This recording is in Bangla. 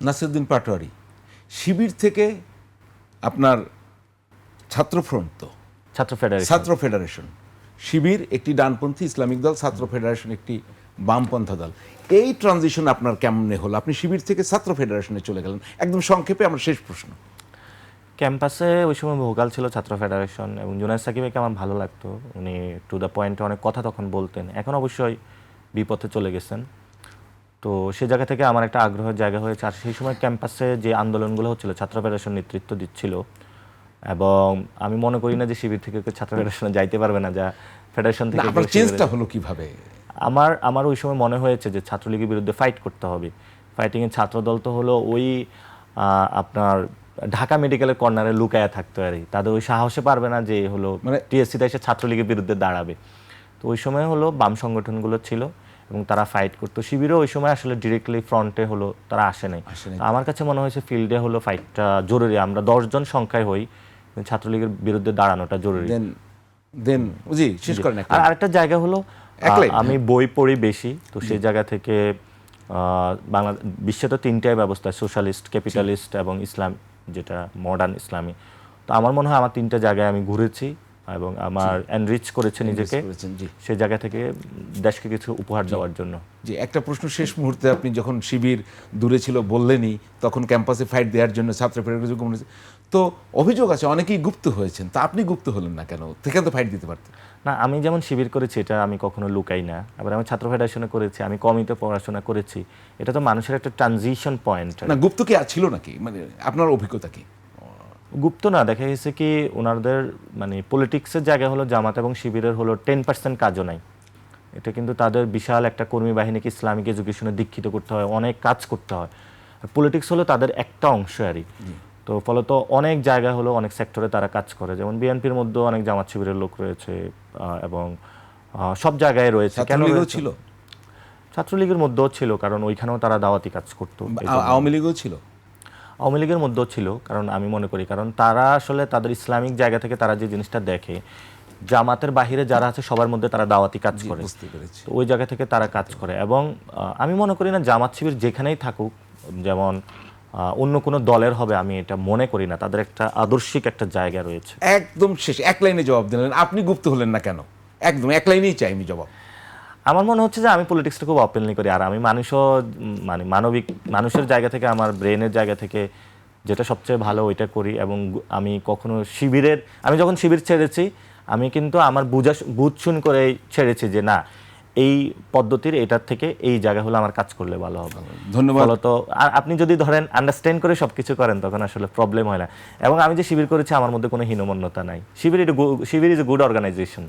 নাসিরউদ্দিন পাটোয়ারি, শিবির থেকে আপনার ছাত্রফ্রন্ট তো ছাত্র ফেডারেশন, শিবির একটি ডানপন্থী ইসলামিক দল, ছাত্র ফেডারেশন একটি বামপন্থা দল। এই ট্রানজিশন আপনার কেমনে হলো? আপনি শিবির থেকে ছাত্র ফেডারেশনে চলে গেলেন, একদম সংক্ষেপে আমার শেষ প্রশ্ন। ক্যাম্পাসে ওই সময় ভোকাল ছিল ছাত্র ফেডারেশন, এবং জুনায়েদ সাকিবকে আমার ভালো লাগতো, উনি টু দ্য পয়েন্টে অনেক কথা তখন বলতেন। এখন অবশ্যই বিপথে চলে গেছেন, তো সে জায়গা থেকে আমার একটা আগ্রহের জায়গা হয়েছে। আর সেই সময় ক্যাম্পাসে যে আন্দোলনগুলো হচ্ছিল ছাত্র ফেডারেশন নেতৃত্ব দিচ্ছিল, এবং আমি মনে করি না যে শিবির থেকে ছাত্র ফেডারেশনে যাইতে পারবে না, যা ফেডারেশন থেকে। আপনার চেঞ্জটা হলো কিভাবে? আমার ওই সময় মনে হয়েছে যে ছাত্রলীগের বিরুদ্ধে ফাইট করতে হবে। ফাইটিংয়ের ছাত্রদল তো হলো ওই আপনার ঢাকা মেডিকেলের কর্নারে লুকায়া থাকতে পারে, তাদের ওই সাহসে পারবে না যে হলো মানে টিএসসিতে এসে ছাত্রলীগের বিরুদ্ধে দাঁড়াবে। তো ওই সময় হলো বাম সংগঠনগুলো ছিল এবং তারা ফাইট করতো। শিবিরও ওই সময় আসলে ডিরেক্টলি ফ্রন্টে হলো তারা আসে নাই। আমার কাছে মনে হয়েছে ফিল্ডে হলো ফাইটটা জরুরি, আমরা 10 জন সংখ্যায় হই, ছাত্রলীগের বিরুদ্ধে দাঁড়ানোটা জরুরি। দেন জি শেষ করেন। আর আরেকটা জায়গা হলো আমি বই পড়ি বেশি, তো সেই জায়গা থেকে বিশ্বে তো 3টাই ব্যবস্থা, সোশ্যালিস্ট, ক্যাপিটালিস্ট এবং ইসলাম, যেটা মডার্ন ইসলামী। তো আমার মনে হয় আমার 3টা জায়গায় আমি ঘুরেছি এবং আমার এনরিচ করেছে নিজেকে, সেই জায়গা থেকে দেশকে কিছু উপহার দেওয়ার জন্য। জি, একটা প্রশ্ন শেষ মুহূর্তে, আপনি যখন শিবির দূরে ছিল বললেনই, তখন ক্যাম্পাসে ফাইট দেওয়ার জন্য ছাত্র ফেডারেশন, তো অভিযোগ আছে অনেকেই গুপ্ত হয়েছেন, তা আপনি গুপ্ত হলেন না কেন? থেকে তো ফাইট দিতে পারতেন না। আমি যেমন শিবির করেছি এটা আমি কখনো লুকাই না, আবার আমি ছাত্র ফেডারেশনে করেছি, আমি কমিতে পড়াশোনা করেছি, এটা তো মানুষের একটা ট্রানজিশন পয়েন্ট। না, গুপ্ত কি ছিল নাকি? মানে আপনার অভিজ্ঞতা কি? গুপ্ত না, দেখা গেছে কি ওনাদের মানে পলিটিক্সের জায়গা হলো জামাত এবং শিবিরের হলো 10% কাজও নাই। এটা কিন্তু তাদের বিশাল একটা কর্মী বাহিনীকে ইসলামিক এডুকেশনে দীক্ষিত করতে হয়, অনেক কাজ করতে হয়। আর পলিটিক্স হলো তাদের একটা অংশ আরই। তো ফলত অনেক জায়গা হলো অনেক সেক্টরে তারা কাজ করে, যেমন বিএনপির মধ্যেও অনেক জামাত শিবিরের লোক রয়েছে এবং সব জায়গায় রয়েছে। কেন ছিল? ছাত্রলীগের মধ্যেও ছিল, কারণ ওইখানেও তারা দাওয়াতি কাজ করতো। আওয়ামী লীগও ছিল? আওয়ামী লীগের মধ্যেও ছিল, কারণ আমি মনে করি কারণ তারা আসলে তাদের ইসলামিক জায়গা থেকে তারা যে জিনিসটা দেখে, জামাতের বাহিরে যারা আছে সবার মধ্যে তারা দাওয়াতি কাজ করে, তো ওই জায়গা থেকে তারা কাজ করে। এবং আমি মনে করি না জামাত শিবির যেখানেই থাকুক, যেমন অন্য কোনো দলের হবে, আমি এটা মনে করি না, তাদের একটা আদর্শিক একটা জায়গা রয়েছে। একদম শেষ এক লাইনে জবাব দিলেন, আপনি গুপ্ত হলেন না কেন? একদম এক লাইনেই চাই আমি জবাব। আমার মনে হচ্ছে যে আমি পলিটিক্সটা খুব ওপেনলি করি, আর আমি মানে মানবিক মানুষের জায়গা থেকে, আমার ব্রেনের জায়গা থেকে যেটা সবচেয়ে ভালো ওইটা করি। এবং আমি কখনো আমি যখন শিবির ছেড়েছি, আমি কিন্তু আমার বুঝশুন করে ছেড়েছি যে না, এই পদ্ধতির এটার থেকে এই জায়গা হলো আমার কাজ করলে ভালো হবে। ধন্যবাদ। তো আপনি যদি ধরেন আন্ডারস্ট্যান্ড করে সবকিছু করেন, তখন আসলে প্রবলেম হয় না। এবং আমি যে শিবির করেছি আমার মধ্যে কোনো হীনমন্যতা নাই। শিবির ইজ এ গুড অর্গানাইজেশন।